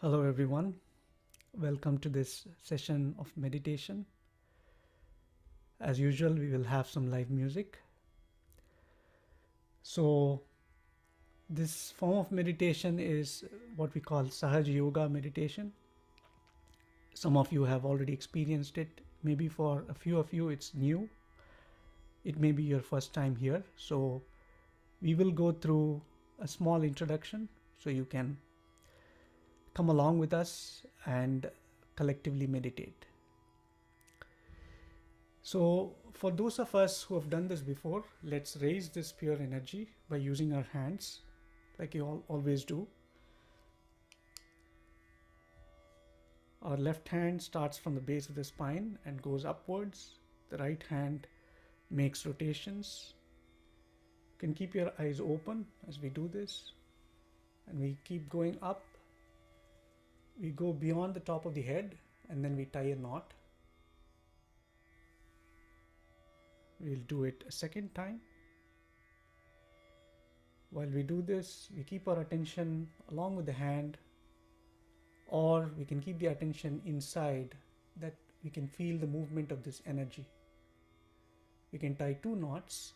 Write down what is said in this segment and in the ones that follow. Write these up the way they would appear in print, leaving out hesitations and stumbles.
Hello, everyone. Welcome to this session of meditation. As usual, we will have some live music. So, this form of meditation is what we call Sahaj Yoga meditation. Some of you have already experienced it. Maybe for a few of you, it's new. It may be your first time here. So, we will go through a small introduction so you can come along with us and collectively meditate. So, for those of us who have done this before, let's raise this pure energy by using our hands, like you all always do. Our left hand starts from the base of the spine and goes upwards. The right hand makes rotations. You can keep your eyes open as we do this, and we keep going up. We go beyond the top of the head, and then we tie a knot. We'll do it a second time. While we do this, we keep our attention along with the hand, or we can keep the attention inside, that we can feel the movement of this energy. We can tie 2 knots.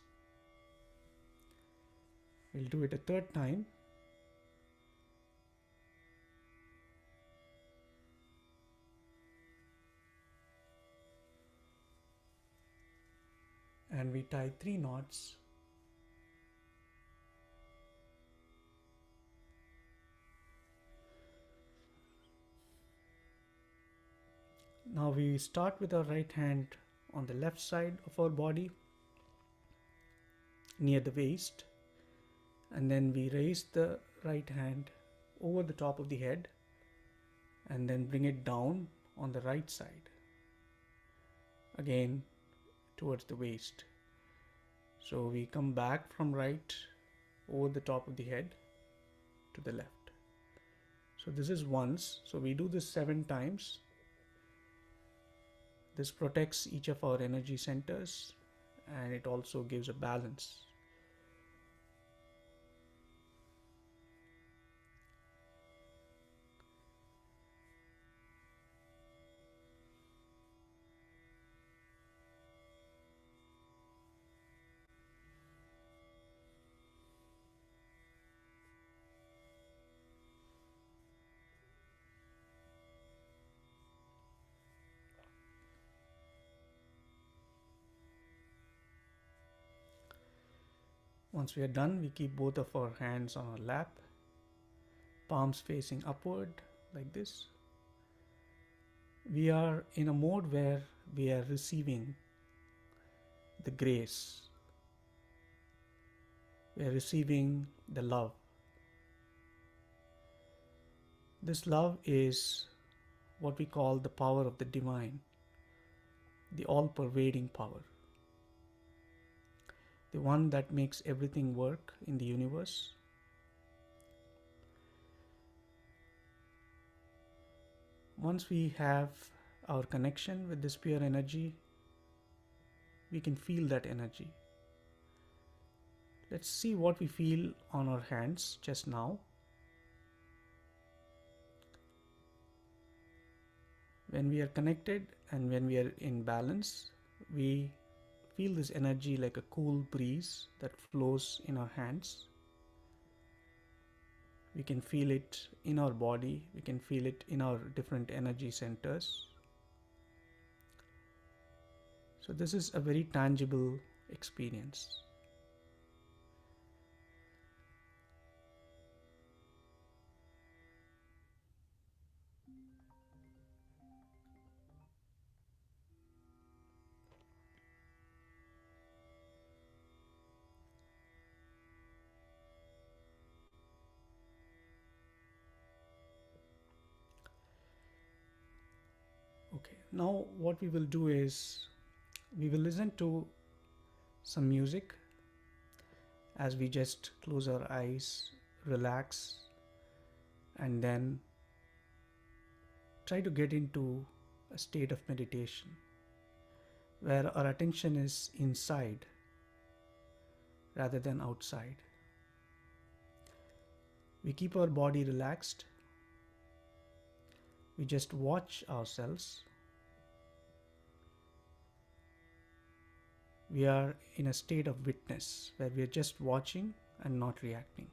We'll do it a third time. And we tie 3 knots. Now we start with our right hand on the left side of our body, near the waist, and then we raise the right hand over the top of the head and then bring it down on the right side, again towards the waist. So we come back from right over the top of the head to the left. So this is once. So we do this 7 times. This protects each of our energy centers, and it also gives a balance. Once we are done, we keep both of our hands on our lap, palms facing upward like this. We are in a mode where we are receiving the grace. We are receiving the love. This love is what we call the power of the divine, the all-pervading power, the one that makes everything work in the universe. Once we have our connection with this pure energy, we can feel that energy. Let's see what we feel on our hands just now. When we are connected and when we are in balance, we feel this energy like a cool breeze that flows in our hands. We can feel it in our body. We can feel it in our different energy centers. So this is a very tangible experience. Okay, now what we will do is we will listen to some music as we just close our eyes, relax, and then try to get into a state of meditation where our attention is inside rather than outside. We keep our body relaxed. we just watch ourselves. We are in a state of witness where we are just watching and not reacting.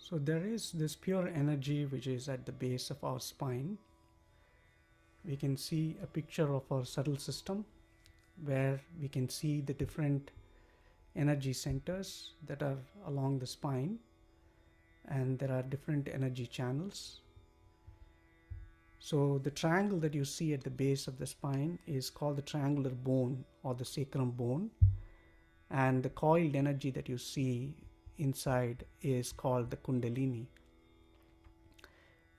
So there is this pure energy which is at the base of our spine. We can see a picture of our subtle system where we can see the different energy centers that are along the spine, and there are different energy channels. So the triangle that you see at the base of the spine is called the triangular bone or the sacrum bone, and the coiled energy that you see inside is called the kundalini,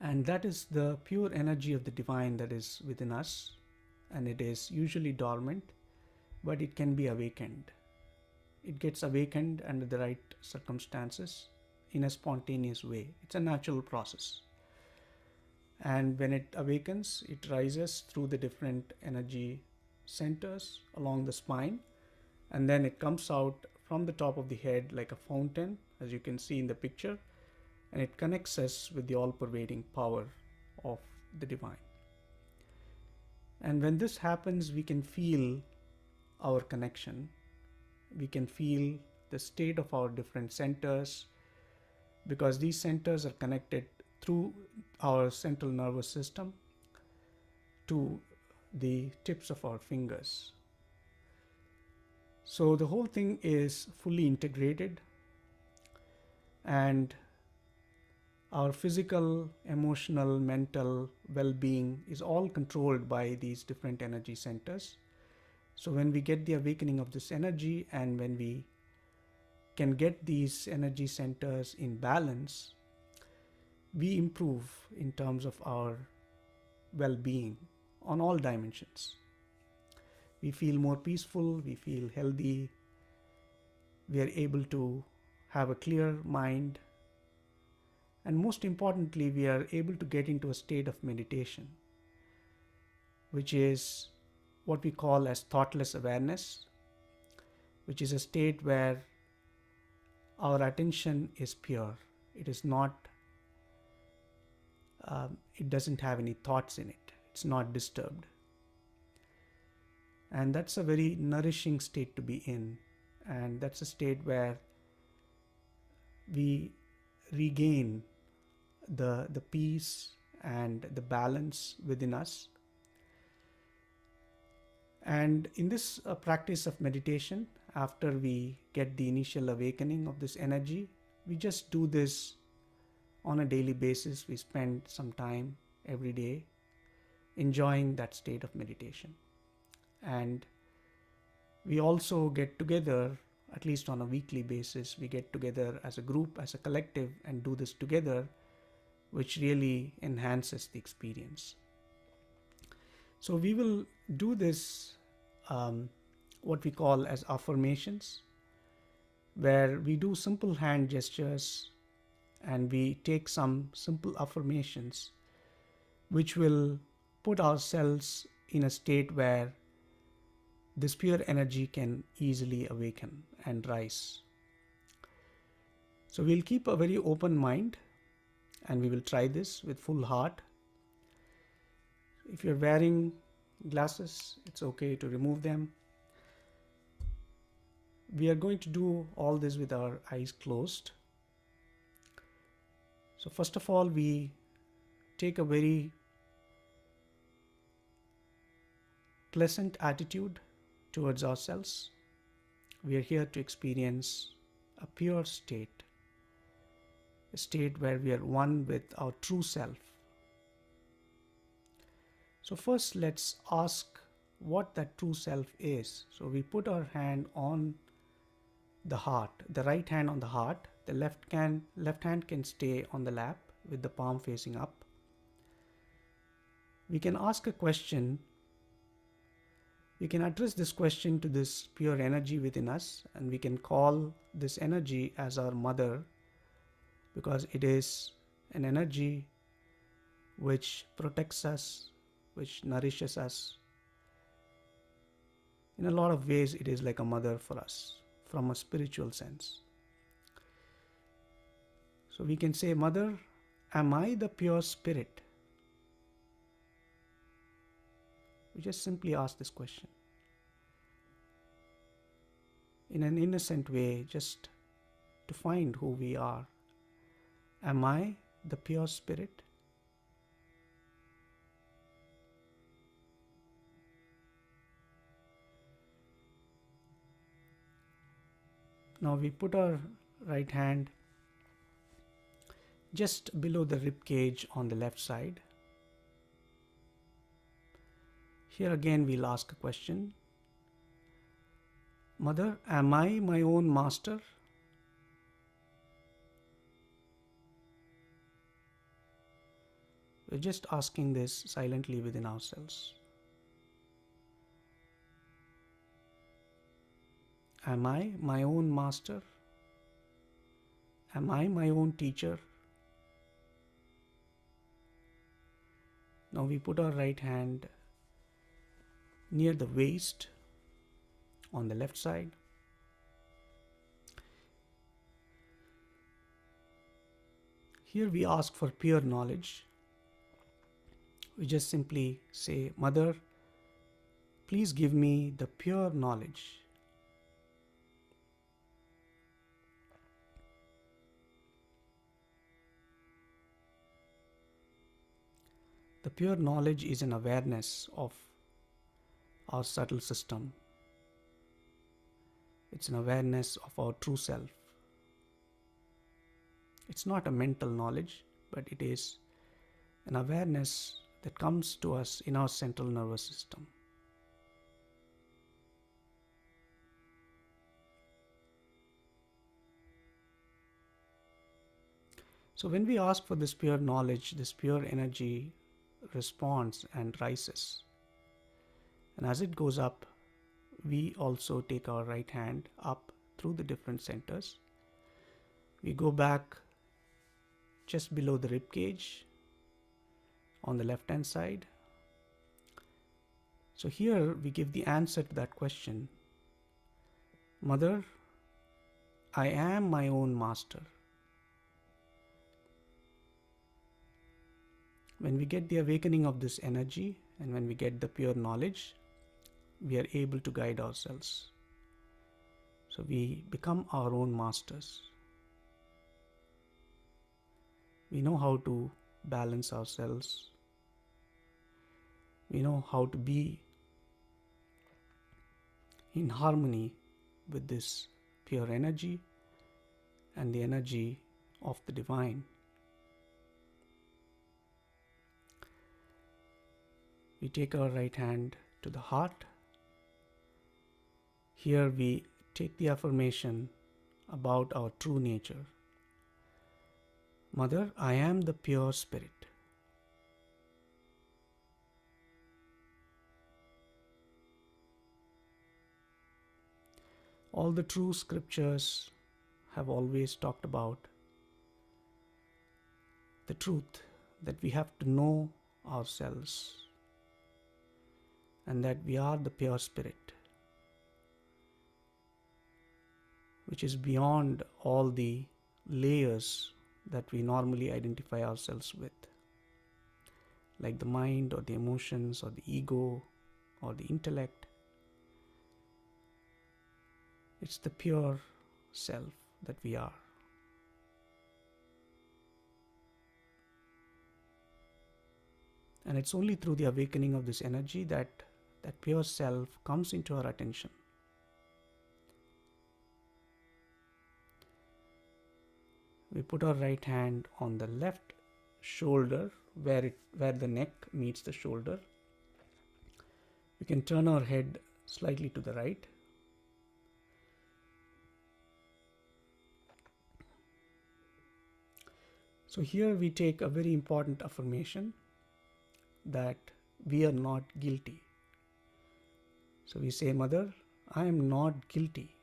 and that is the pure energy of the divine that is within us, and it is usually dormant, but it can be awakened. It gets awakened under the right circumstances in a spontaneous way. It's a natural process, and when it awakens, it rises through the different energy centers along the spine, and then it comes out from the top of the head like a fountain, as you can see in the picture, and it connects us with the all-pervading power of the divine. And when this happens, we can feel our connection. We can feel the state of our different centers, because these centers are connected through our central nervous system to the tips of our fingers. So the whole thing is fully integrated, and our physical, emotional, mental well-being is all controlled by these different energy centers. So when we get the awakening of this energy, and when we can get these energy centers in balance, we improve in terms of our well-being on all dimensions. We feel more peaceful, we feel healthy, we are able to have a clear mind, and most importantly, we are able to get into a state of meditation, which is what we call as thoughtless awareness, which is a state where our attention is pure. It is not, it doesn't have any thoughts in it. It's not disturbed. And that's a very nourishing state to be in. And that's a state where we regain the peace and the balance within us. And in this practice of meditation, after we get the initial awakening of this energy, we just do this on a daily basis. We spend some time every day enjoying that state of meditation. And we also get together, at least on a weekly basis, we get together as a group, as a collective, and do this together, which really enhances the experience. So we will do this, what we call as affirmations, where we do simple hand gestures and we take some simple affirmations which will put ourselves in a state where this pure energy can easily awaken and rise. So we'll keep a very open mind and we will try this with full heart. If you're wearing glasses, it's okay to remove them. We are going to do all this with our eyes closed. So first of all, we take a very pleasant attitude towards ourselves. We are here to experience a pure state, a state where we are one with our true self. So first, let's ask what that true self is. So we put our hand on the heart, the right hand on the heart, the left hand can stay on the lap with the palm facing up. We can ask a question. We can address this question to this pure energy within us, and we can call this energy as our mother, because it is an energy which protects us, which nourishes us. In a lot of ways, it is like a mother for us from a spiritual sense. So we can say, Mother, am I the pure spirit? We just simply ask this question in an innocent way, just to find who we are. Am I the pure spirit? Now we put our right hand just below the rib cage on the left side. Here again we'll ask a question. Mother, am I my own master? We're just asking this silently within ourselves. Am I my own master? Am I my own teacher? Now we put our right hand near the waist on the left side. Here we ask for pure knowledge. We just simply say, Mother, please give me the pure knowledge. The pure knowledge is an awareness of our subtle system. It's an awareness of our true self. It's not a mental knowledge, but it is an awareness that comes to us in our central nervous system. So when we ask for this pure knowledge, this pure energy responds and rises. And as it goes up, we also take our right hand up through the different centers. We go back just below the rib cage on the left hand side. So here we give the answer to that question. Mother, I am my own master. When we get the awakening of this energy and when we get the pure knowledge, we are able to guide ourselves. So we become our own masters. We know how to balance ourselves. We know how to be in harmony with this pure energy and the energy of the divine. We take our right hand to the heart. Here we take the affirmation about our true nature. Mother, I am the pure spirit. All the true scriptures have always talked about the truth that we have to know ourselves and that we are the pure spirit, which is beyond all the layers that we normally identify ourselves with, like the mind or the emotions or the ego or the intellect. It's the pure self that we are. And it's only through the awakening of this energy that that pure self comes into our attention. We put our right hand on the left shoulder where the neck meets the shoulder. We can turn our head slightly to the right. So here we take a very important affirmation that we are not guilty. So we say, Mother, I am not guilty.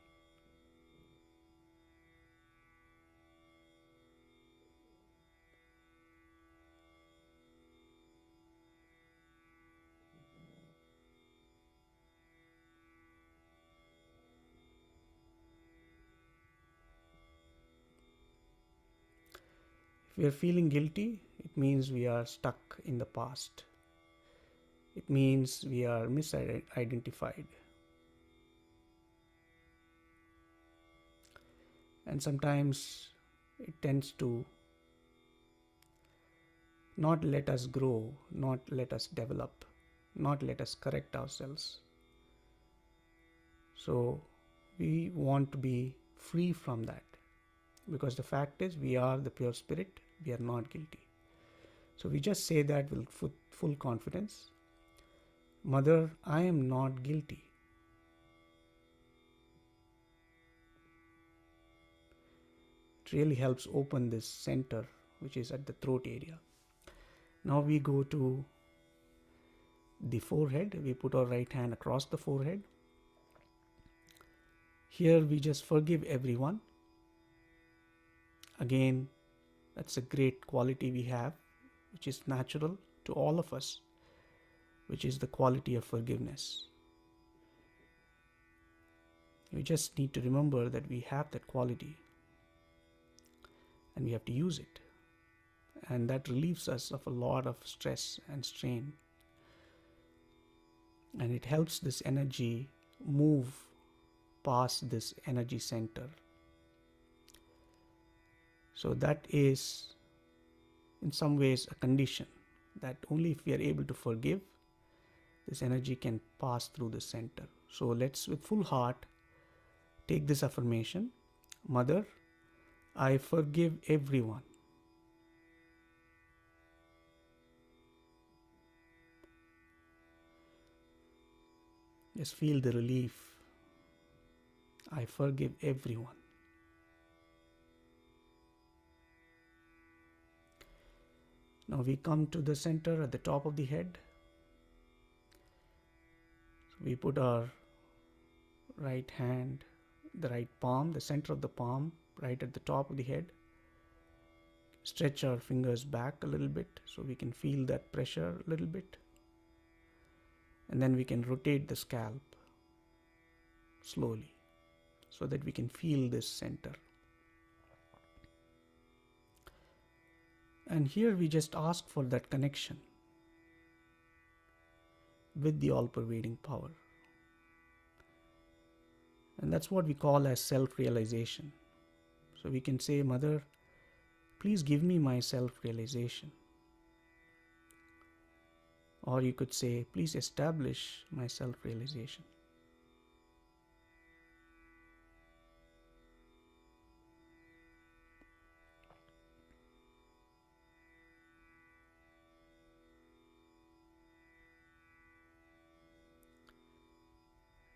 If we are feeling guilty, it means we are stuck in the past. It means we are misidentified. And sometimes it tends to not let us grow, not let us develop, not let us correct ourselves. So we want to be free from that, because the fact is we are the pure spirit, we are not guilty. So we just say that with full confidence. Mother, I am not guilty. It really helps open this center, which is at the throat area. Now we go to the forehead. We put our right hand across the forehead. Here we just forgive everyone. Again, that's a great quality we have, which is natural to all of us, which is the quality of forgiveness. We just need to remember that we have that quality and we have to use it. and that relieves us of a lot of stress and strain, and it helps this energy move past this energy center. So that is in some ways a condition that only if we are able to forgive, this energy can pass through the center. So let's, with full heart, take this affirmation: Mother, I forgive everyone. Just feel the relief. I forgive everyone. Now we come to the center at the top of the head. So we put our right hand, the right palm, the center of the palm, right at the top of the head. Stretch our fingers back a little bit so we can feel that pressure a little bit. And then we can rotate the scalp slowly so that we can feel this center. And here we just ask for that connection with the all-pervading power. And that's what we call as self-realization. So we can say, Mother, please give me my self-realization. Or you could say, please establish my self-realization.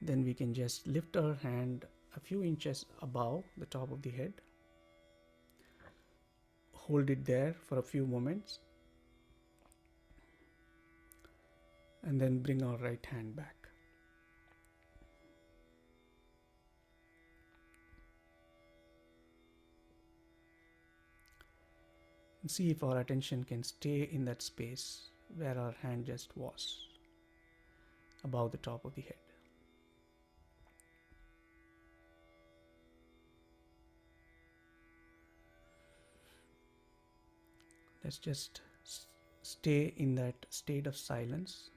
Then we can just lift our hand a few inches above the top of the head. Hold it there for a few moments. And then bring our right hand back. And see if our attention can stay in that space where our hand just was, above the top of the head. Let's just stay in that state of silence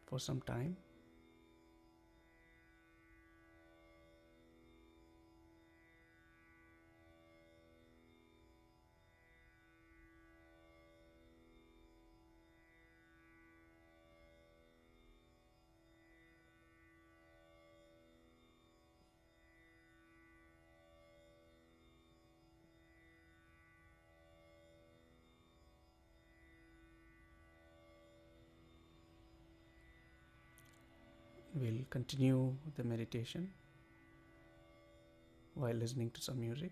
for some time. We'll continue the meditation while listening to some music.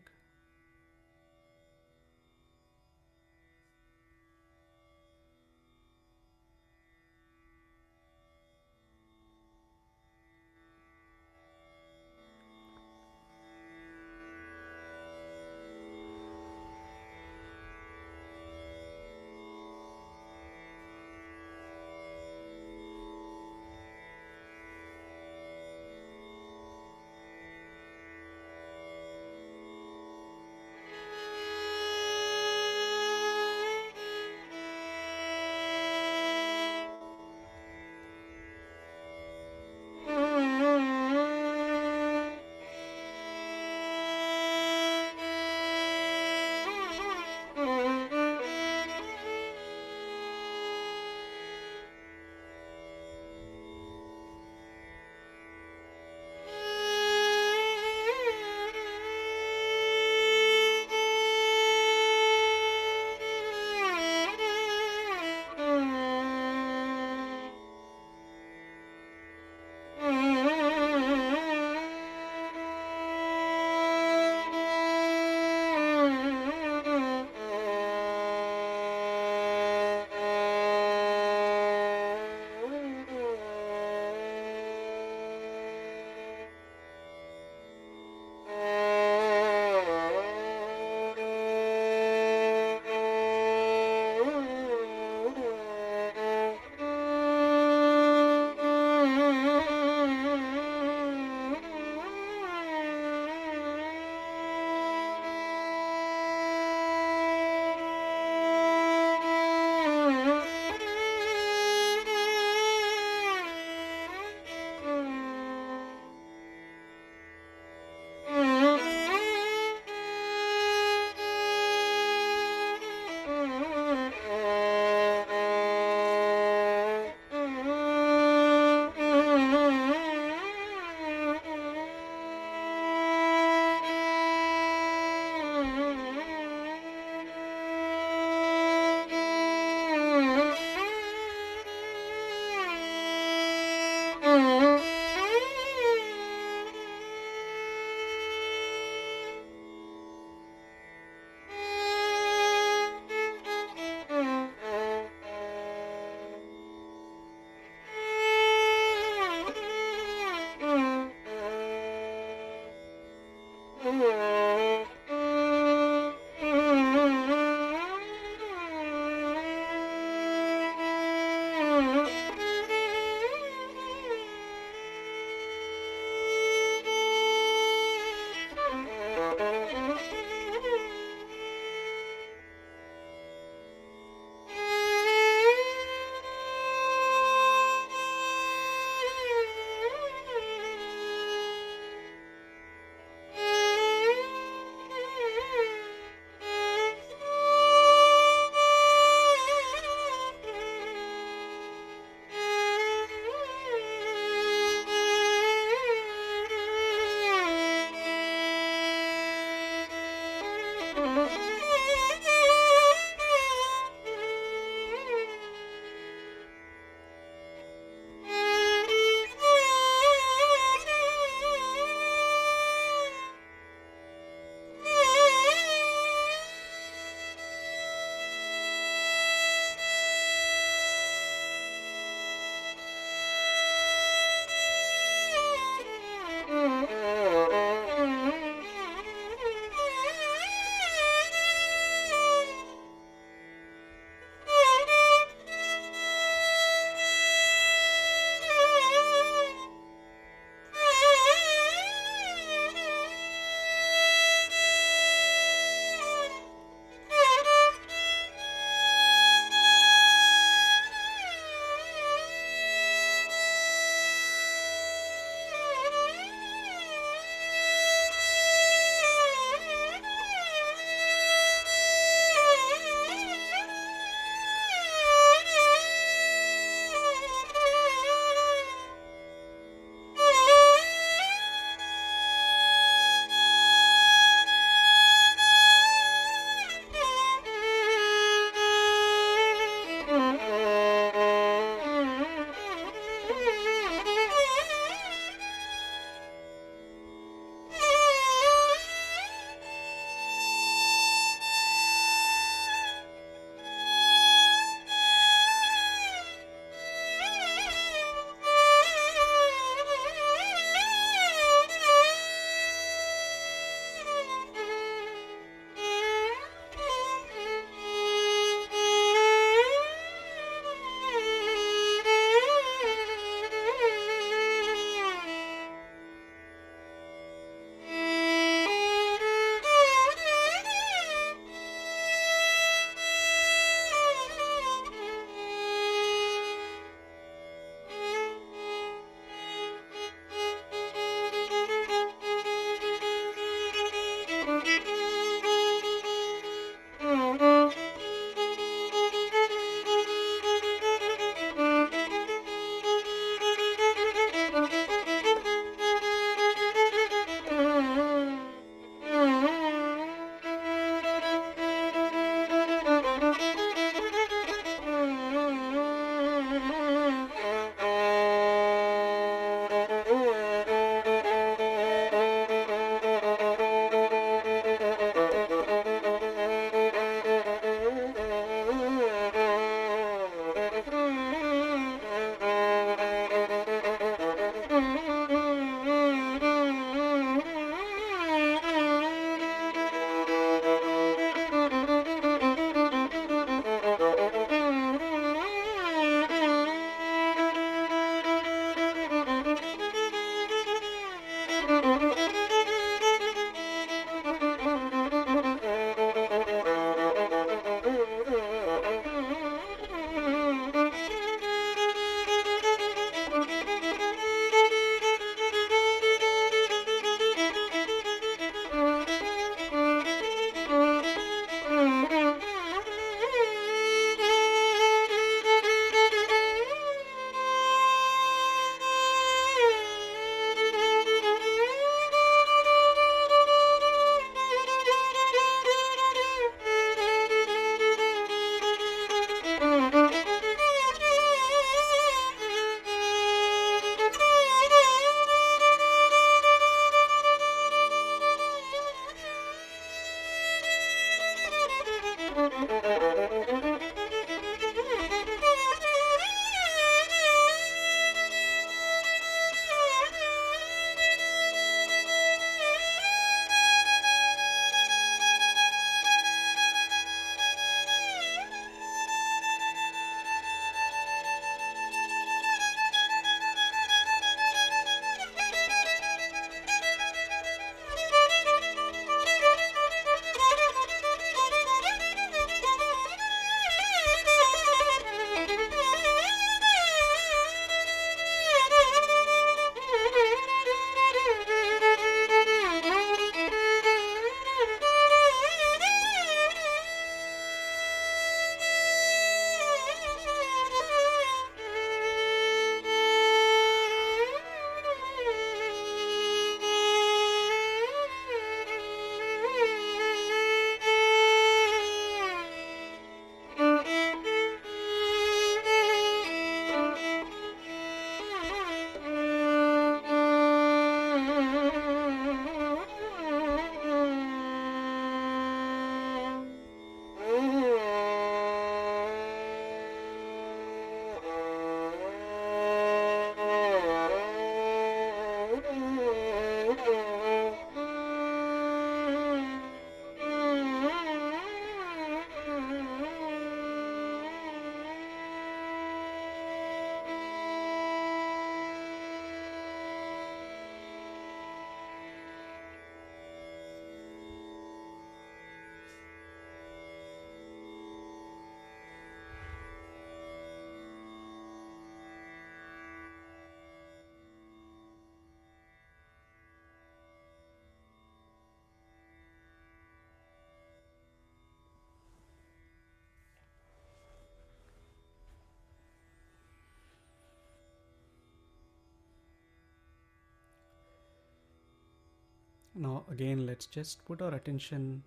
Now again, let's just put our attention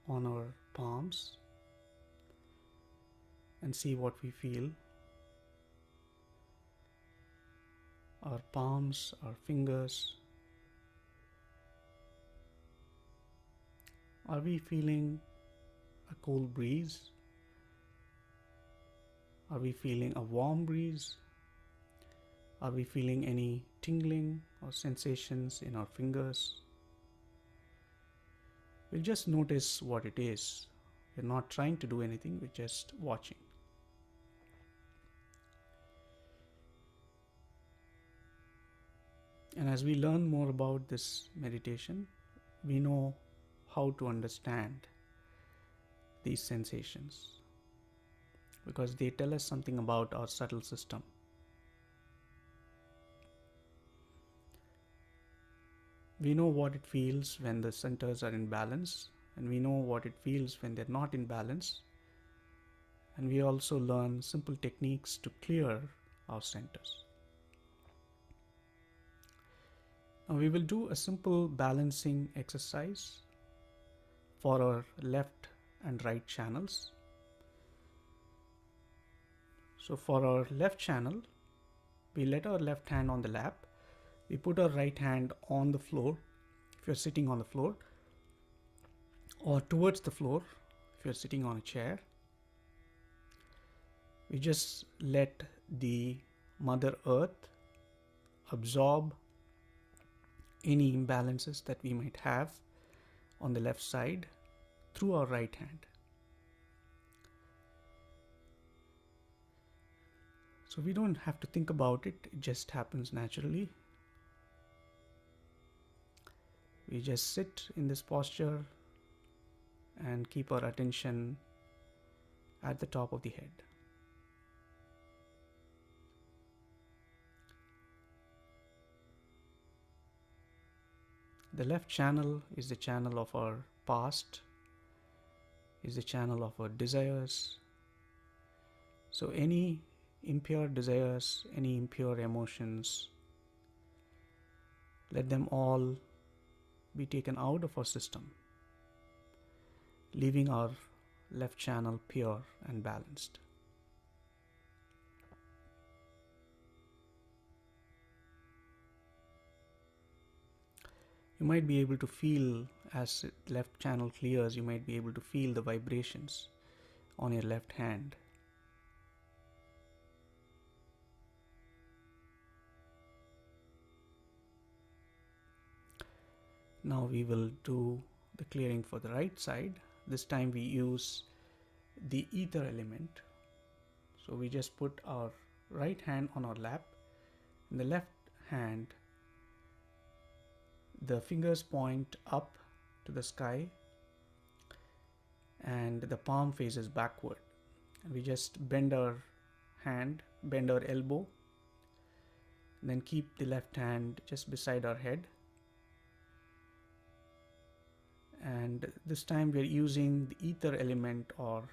on our palms and see what we feel. Our palms, our fingers. Are we feeling a cool breeze? Are we feeling a warm breeze? Are we feeling any tingling or sensations in our fingers? We'll just notice what it is. We're not trying to do anything, we're just watching. And as we learn more about this meditation, we know how to understand these sensations because they tell us something about our subtle system. We know what it feels when the centers are in balance, and we know what it feels when they're not in balance. And we also learn simple techniques to clear our centers. Now we will do a simple balancing exercise for our left and right channels. So for our left channel, we let our left hand on the lap. We put our right hand on the floor if you're sitting on the floor, or towards the floor if you're sitting on a chair. We just let the Mother Earth absorb any imbalances that we might have on the left side through our right hand. So we don't have to think about it, it just happens naturally. We just sit in this posture and keep our attention at the top of the head. The left channel is the channel of our past, is the channel of our desires. So any impure desires, any impure emotions, let them all be taken out of our system, leaving our left channel pure and balanced. You might be able to feel, as the left channel clears, you might be able to feel the vibrations on your left hand. Now we will do the clearing for the right side. This time we use the ether element. So we just put our right hand on our lap, and the left hand, the fingers point up to the sky and the palm faces backward. And we just bend our hand, bend our elbow, and then keep the left hand just beside our head. And this time we are using the ether element or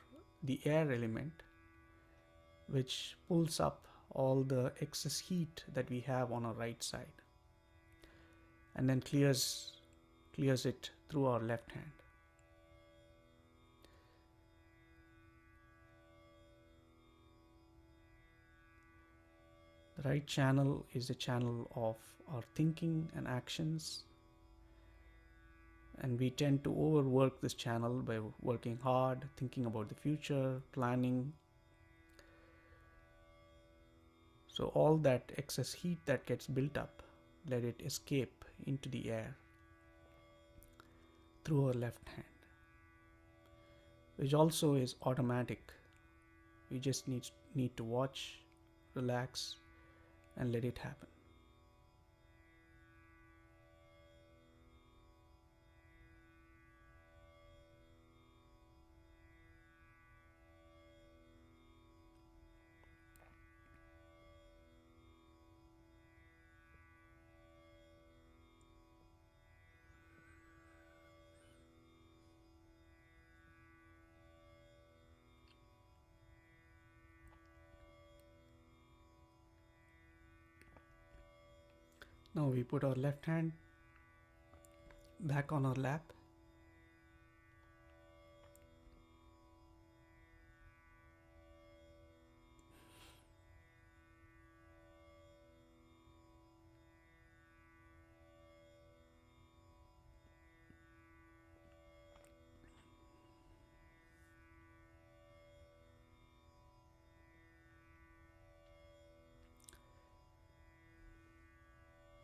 the air element, which pulls up all the excess heat that we have on our right side and then clears it through our left hand. The right channel is the channel of our thinking and actions, and we tend to overwork this channel by working hard, thinking about the future, planning. So all that excess heat that gets built up, let it escape into the air through our left hand, which also is automatic. We just need to watch, relax, and let it happen. Now we put our left hand back on our lap.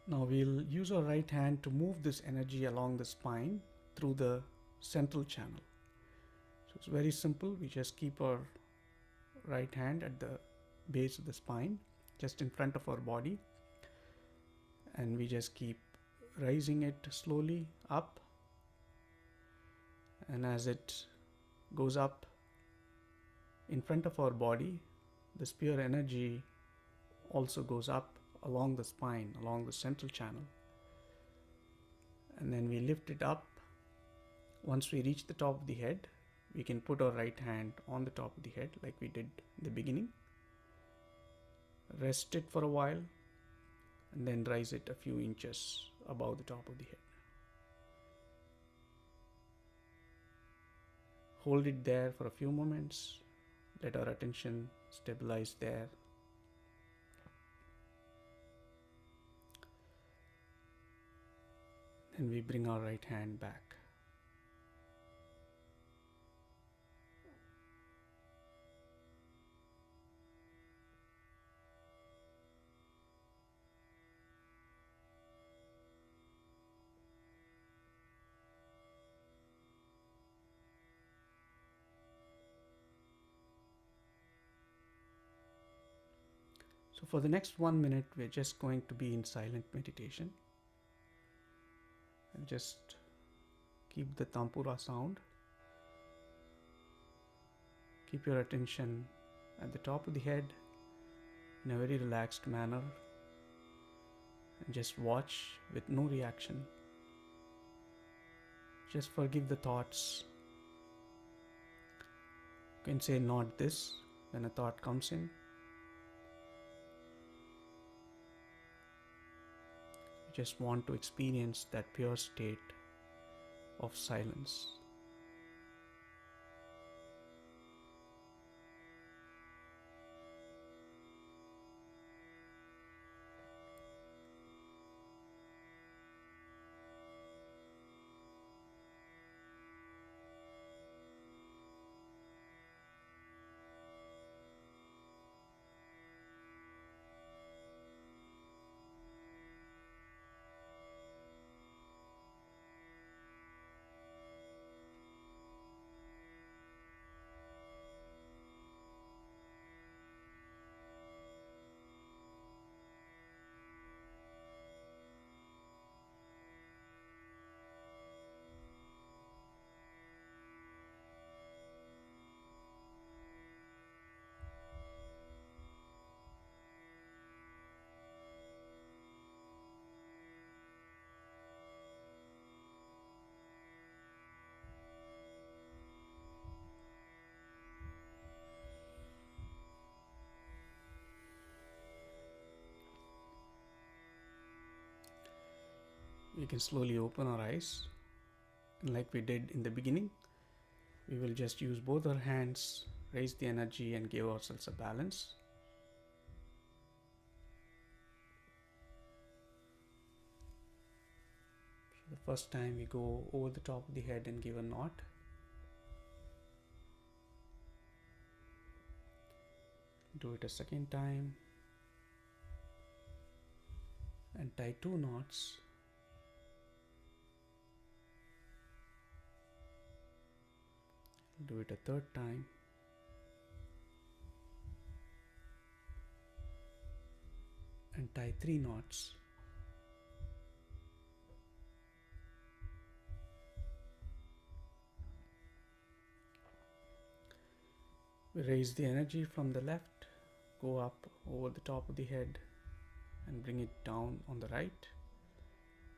Now we'll use our right hand to move this energy along the spine through the central channel. So it's very simple. We just keep our right hand at the base of the spine, just in front of our body, and we just keep raising it slowly up, and as it goes up in front of our body, the pure energy also goes up along the spine, along the central channel, and then we lift it up. Once we reach the top of the head, we can put our right hand on the top of the head like we did in the beginning, rest it for a while, and then rise it a few inches above the top of the head. Hold it there for a few moments, let our attention stabilize there. And we bring our right hand back. So for the next 1 minute, we're just going to be in silent meditation. And just keep the tampura sound. Keep your attention at the top of the head in a very relaxed manner. And just watch with no reaction. Just forgive the thoughts. You can say not this when a thought comes in. Just want to experience that pure state of silence. We can slowly open our eyes, and like we did in the beginning, we will just use both our hands, raise the energy and give ourselves a balance. So the first time we go over the top of the head and give a knot. Do it a second time and tie 2 knots. Do it a third time. And tie 3 knots. We raise the energy from the left, go up over the top of the head and bring it down on the right,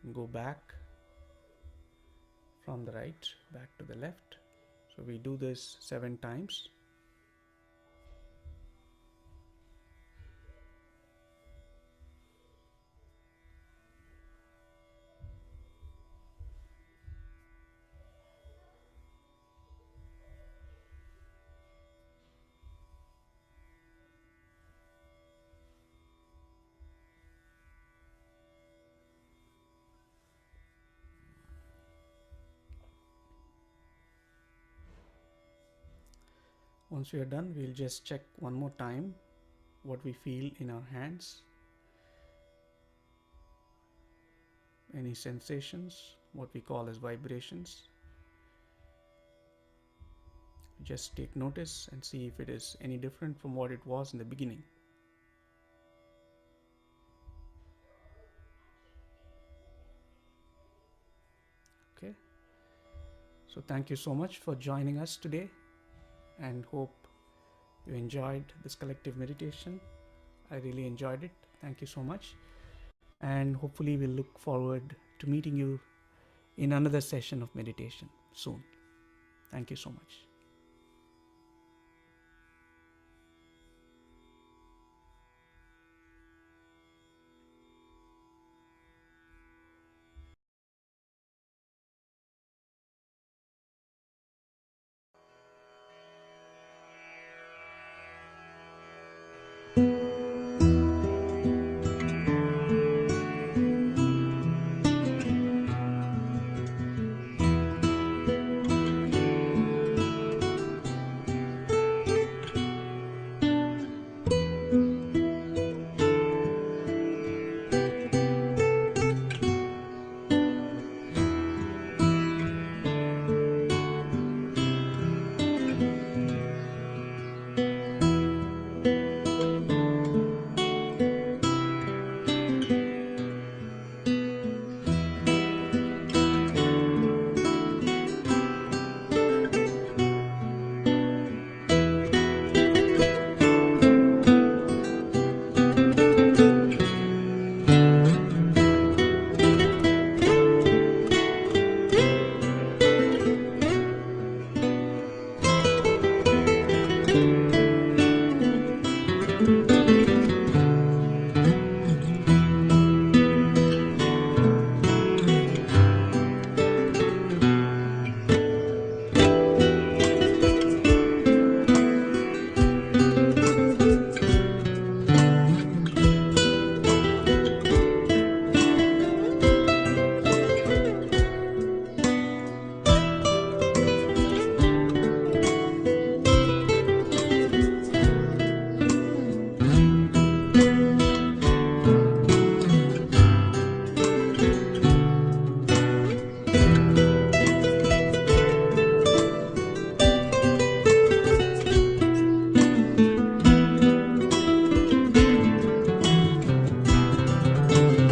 and go back from the right back to the left. So we do this 7 times. Once we are done, we'll just check one more time what we feel in our hands. Any sensations, what we call as vibrations. Just take notice and see if it is any different from what it was in the beginning. Okay. So thank you so much for joining us today, and hope you enjoyed this collective meditation. I really enjoyed it. Thank you so much. And hopefully we'll look forward to meeting you in another session of meditation soon. Thank you so much.